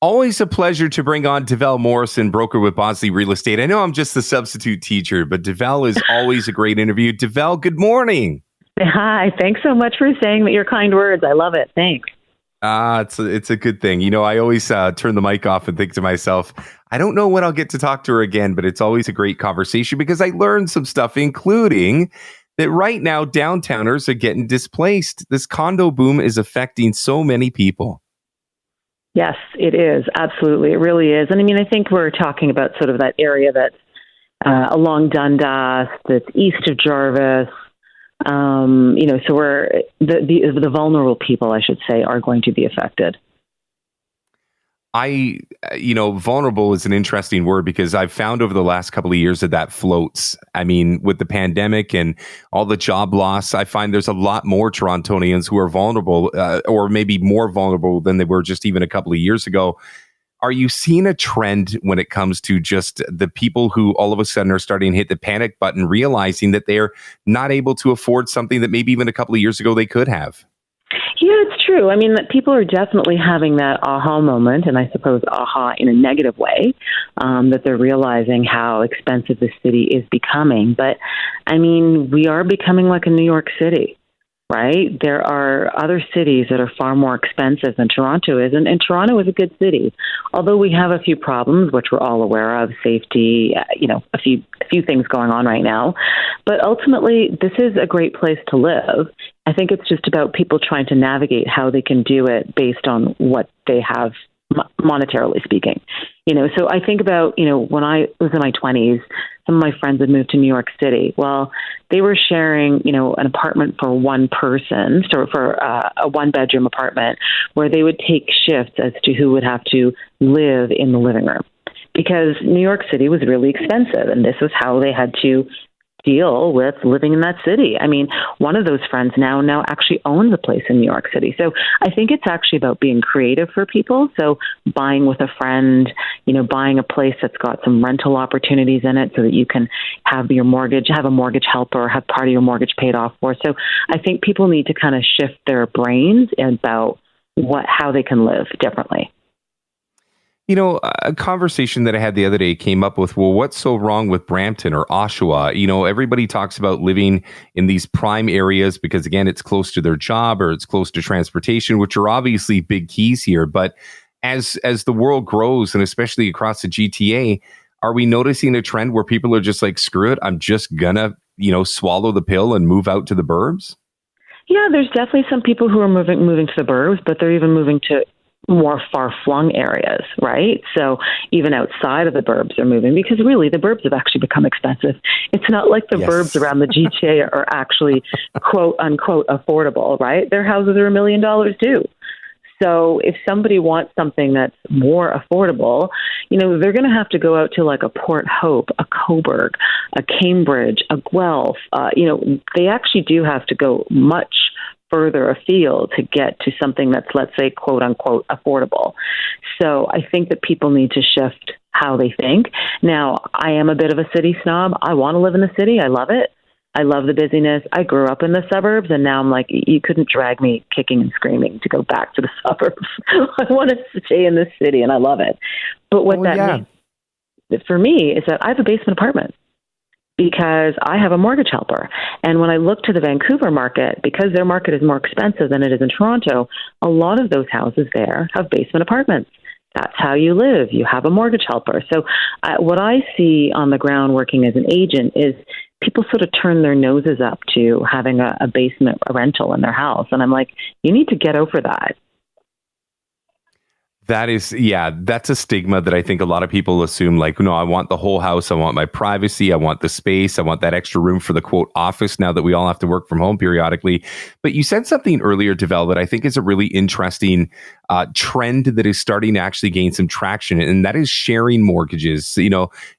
Always a pleasure to bring on Devel Morrison, broker with Bosley Real Estate. I know I'm just the substitute teacher, but Devel is always a great interview. Devel, good morning. Hi, thanks so much for saying your kind words. I love it. Thanks. It's a good thing. You know, I always turn the mic off and think to myself, I don't know when I'll get to talk to her again, but it's always a great conversation because I learned some stuff, including that right now downtowners are getting displaced. This condo boom is affecting so many people. Yes, it is. Absolutely. It really is. And I mean, I think we're talking about sort of that area that's along Dundas, that's east of Jarvis. So we're the vulnerable people, I should say, are going to be affected. Vulnerable is an interesting word because I've found over the last couple of years that floats. I mean, with the pandemic and all the job loss, I find there's a lot more Torontonians who are vulnerable or maybe more vulnerable than they were just even a couple of years ago. Are you seeing a trend when it comes to just the people who all of a sudden are starting to hit the panic button, realizing that they're not able to afford something that maybe even a couple of years ago they could have? Yeah, it's true. I mean, people are definitely having that aha moment, and I suppose aha in a negative way, that they're realizing how expensive the city is becoming. But, I mean, we are becoming like a New York City, right? There are other cities that are far more expensive than Toronto is, and Toronto is a good city. Although we have a few problems, which we're all aware of, safety, a few things going on right now. But ultimately, this is a great place to live. I think it's just about people trying to navigate how they can do it based on what they have monetarily speaking. So I think about, when I was in my 20s, some of my friends had moved to New York City. Well, they were sharing, an apartment for one person, so for a one-bedroom apartment, where they would take shifts as to who would have to live in the living room. Because New York City was really expensive, and this was how they had to deal with living in that city. I mean, one of those friends now actually owns a place in New York City. So I think it's actually about being creative for people. So buying with a friend, buying a place that's got some rental opportunities in it so that you can have a mortgage helper, have part of your mortgage paid off for. So I think people need to kind of shift their brains about how they can live differently. A conversation that I had the other day came up with, well, what's so wrong with Brampton or Oshawa? Everybody talks about living in these prime areas because, again, it's close to their job or it's close to transportation, which are obviously big keys here. But as the world grows, and especially across the GTA, are we noticing a trend where people are just like, screw it, I'm just gonna, swallow the pill and move out to the burbs? Yeah, there's definitely some people who are moving to the burbs, but they're even moving to more far-flung areas, right? So even outside of the burbs are moving because really the burbs have actually become expensive. It's not like the burbs around the GTA are actually quote unquote affordable, right? Their houses are $1 million too. So if somebody wants something that's more affordable, they're going to have to go out to like a Port Hope, a Coburg, a Cambridge, a Guelph. They actually do have to go much further afield to get to something that's, let's say, quote unquote, affordable. So I think that people need to shift how they think. Now, I am a bit of a city snob. I want to live in the city. I love it. I love the busyness. I grew up in the suburbs, and now I'm like, you couldn't drag me kicking and screaming to go back to the suburbs. I want to stay in the city, and I love it. But what means for me is that I have a basement apartment, because I have a mortgage helper. And when I look to the Vancouver market, because their market is more expensive than it is in Toronto, a lot of those houses there have basement apartments. That's how you live. You have a mortgage helper. So what I see on the ground working as an agent is people sort of turn their noses up to having a basement rental in their house. And I'm like, you need to get over that. That's a stigma that I think a lot of people assume, like, no, I want the whole house. I want my privacy. I want the space. I want that extra room for the quote office now that we all have to work from home periodically. But you said something earlier, Devel, that I think is a really interesting trend that is starting to actually gain some traction. And that is sharing mortgages.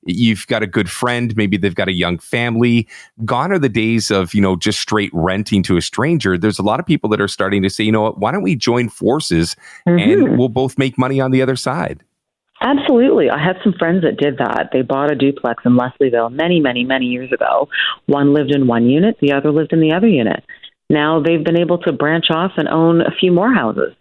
You've got a good friend, maybe they've got a young family. Gone are the days of, just straight renting to a stranger. There's a lot of people that are starting to say, you know what, why don't we join forces and we'll both make money on the other side? Absolutely. I have some friends that did that. They bought a duplex in Leslieville many, many, many years ago. One lived in one unit, the other lived in the other unit. Now they've been able to branch off and own a few more houses.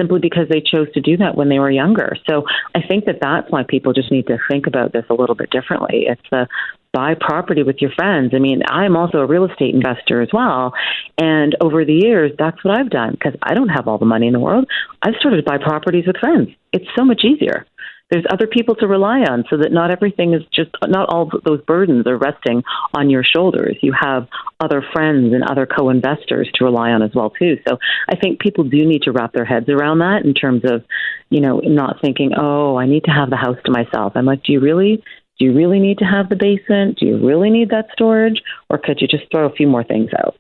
simply because they chose to do that when they were younger. So I think that that's why people just need to think about this a little bit differently. It's the buy property with your friends. I mean, I'm also a real estate investor as well. And over the years, that's what I've done because I don't have all the money in the world. I've started to buy properties with friends. It's so much easier. There's other people to rely on so that not everything is just, not all those burdens are resting on your shoulders. You have other friends and other co-investors to rely on as well, too. So I think people do need to wrap their heads around that in terms of, not thinking, oh, I need to have the house to myself. I'm like, do you really need to have the basement? Do you really need that storage? Or could you just throw a few more things out?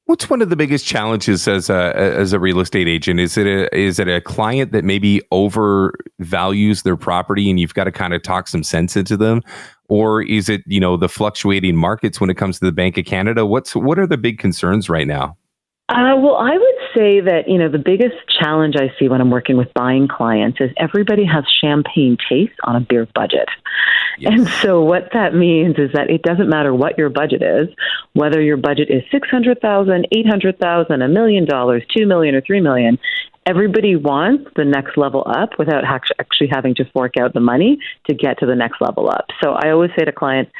What's one of the biggest challenges as a real estate agent? Is it a client that maybe overvalues their property and you've got to kind of talk some sense into them? Or is it, the fluctuating markets when it comes to the Bank of Canada? What are the big concerns right now? Well, I would say that, the biggest challenge I see when I'm working with buying clients is everybody has champagne taste on a beer budget. Yes. And so what that means is that it doesn't matter what your budget is, whether your budget is $600,000, $800,000, $1 million, $2 million, or $3 million. Everybody wants the next level up without actually having to fork out the money to get to the next level up. So I always say to clients,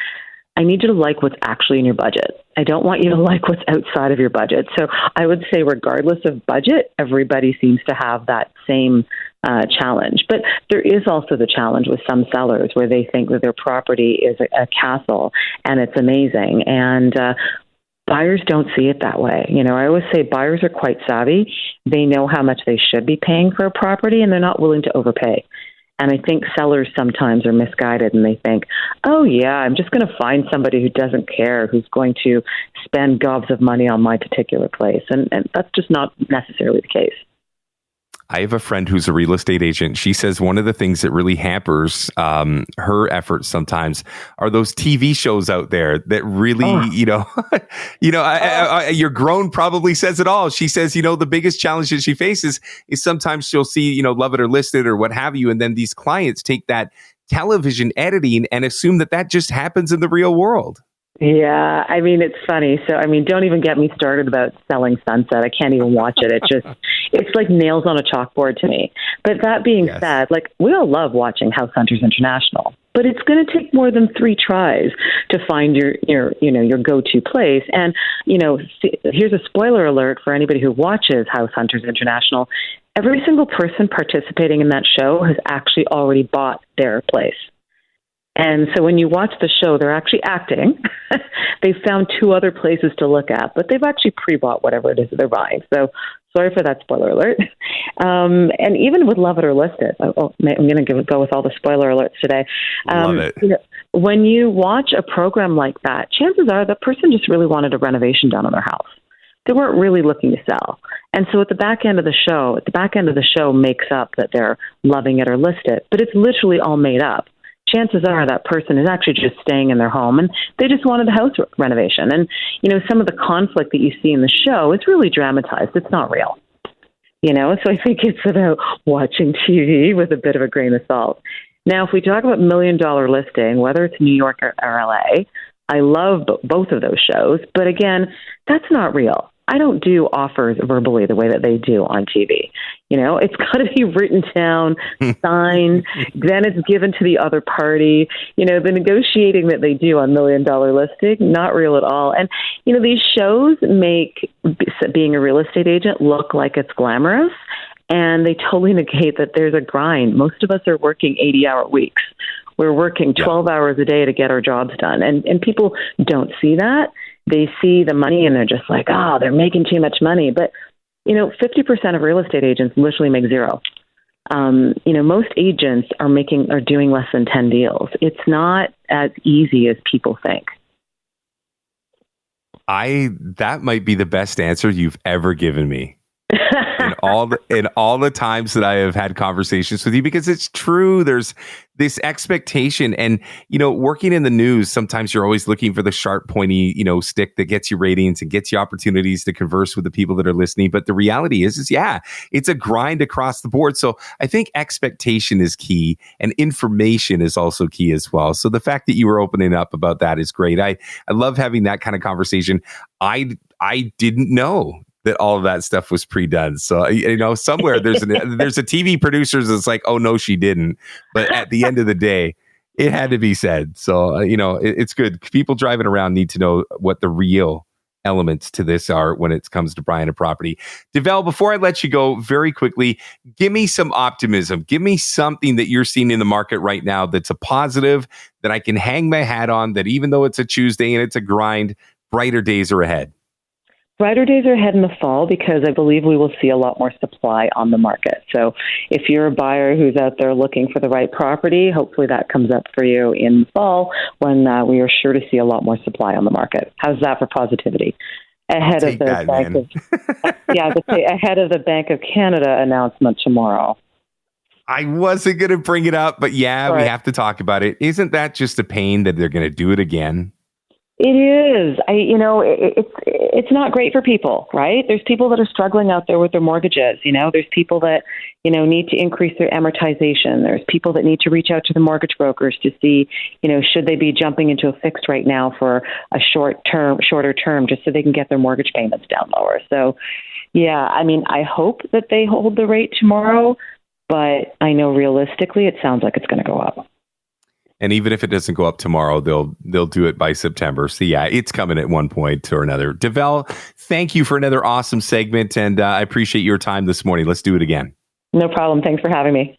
I need you to like what's actually in your budget. I don't want you to like what's outside of your budget. So I would say regardless of budget, everybody seems to have that same challenge. But there is also the challenge with some sellers where they think that their property is a castle and it's amazing. And buyers don't see it that way. I always say buyers are quite savvy. They know how much they should be paying for a property and they're not willing to overpay. And I think sellers sometimes are misguided and they think, oh, yeah, I'm just going to find somebody who doesn't care, who's going to spend gobs of money on my particular place. And that's just not necessarily the case. I have a friend who's a real estate agent. She says one of the things that really hampers her efforts sometimes are those TV shows out there that really, your grown probably says it all. She says, the biggest challenge that she faces is sometimes she'll see, Love It or Listed or what have you. And then these clients take that television editing and assume that just happens in the real world. Yeah, I mean, it's funny. So, don't even get me started about Selling Sunset. I can't even watch it. It's like nails on a chalkboard to me. But that being said, we all love watching House Hunters International, but it's going to take more than 3 tries to find your go-to place. And, here's a spoiler alert for anybody who watches House Hunters International. Every single person participating in that show has actually already bought their place. And so when you watch the show, they're actually acting. They've found 2 other places to look at, but they've actually pre-bought whatever it is that they're buying. So sorry for that spoiler alert. And even with Love It or Listed, I'm going to go with all the spoiler alerts today. Love it. When you watch a program like that, chances are that person just really wanted a renovation done on their house. They weren't really looking to sell. And so at the back end of the show makes up that they're loving it or list it, but it's literally all made up. Chances are that person is actually just staying in their home and they just wanted a house renovation. And, some of the conflict that you see in the show is really dramatized. It's not real. So I think it's about watching TV with a bit of a grain of salt. Now, if we talk about $1 Million Listing, whether it's New York or LA, I love both of those shows. But again, that's not real. I don't do offers verbally the way that they do on TV. It's got to be written down, signed, then it's given to the other party. The negotiating that they do on $1 Million Listing, not real at all. And, these shows make being a real estate agent look like it's glamorous, and they totally negate that there's a grind. Most of us are working 80-hour weeks. We're working 12 hours a day to get our jobs done. And people don't see that. They see the money and they're just like, they're making too much money. But, 50% of real estate agents literally make zero. Most agents are doing less than 10 deals. It's not as easy as people think. That might be the best answer you've ever given me. in all the times that I have had conversations with you, because it's true. There's this expectation, and working in the news, sometimes you're always looking for the sharp, pointy, stick that gets you ratings and gets you opportunities to converse with the people that are listening. But the reality is it's a grind across the board. So I think expectation is key, and information is also key as well. So the fact that you were opening up about that is great. I love having that kind of conversation. I didn't know that all of that stuff was pre-done. So, somewhere there's a TV producer that's like, oh no, she didn't. But at the end of the day, it had to be said. So, it's good. People driving around need to know what the real elements to this are when it comes to buying a property. Devel, before I let you go, very quickly, give me some optimism. Give me something that you're seeing in the market right now that's a positive, that I can hang my hat on, that even though it's a Tuesday and it's a grind, brighter days are ahead. Brighter days are ahead in the fall because I believe we will see a lot more supply on the market. So if you're a buyer who's out there looking for the right property, hopefully that comes up for you in the fall when we are sure to see a lot more supply on the market. How's that for positivity? Ahead of the ahead of the Bank of Canada announcement tomorrow. I wasn't going to bring it up, but we have to talk about it. Isn't that just a pain that they're going to do it again? It is. It's not great for people, right? There's people that are struggling out there with their mortgages. There's people that, need to increase their amortization. There's people that need to reach out to the mortgage brokers to see, should they be jumping into a fixed right now for a shorter term, just so they can get their mortgage payments down lower. So, I hope that they hold the rate tomorrow, but I know realistically it sounds like it's going to go up. And even if it doesn't go up tomorrow, they'll do it by September. So it's coming at one point or another. Devel, thank you for another awesome segment, and I appreciate your time this morning. Let's do it again. No problem. Thanks for having me.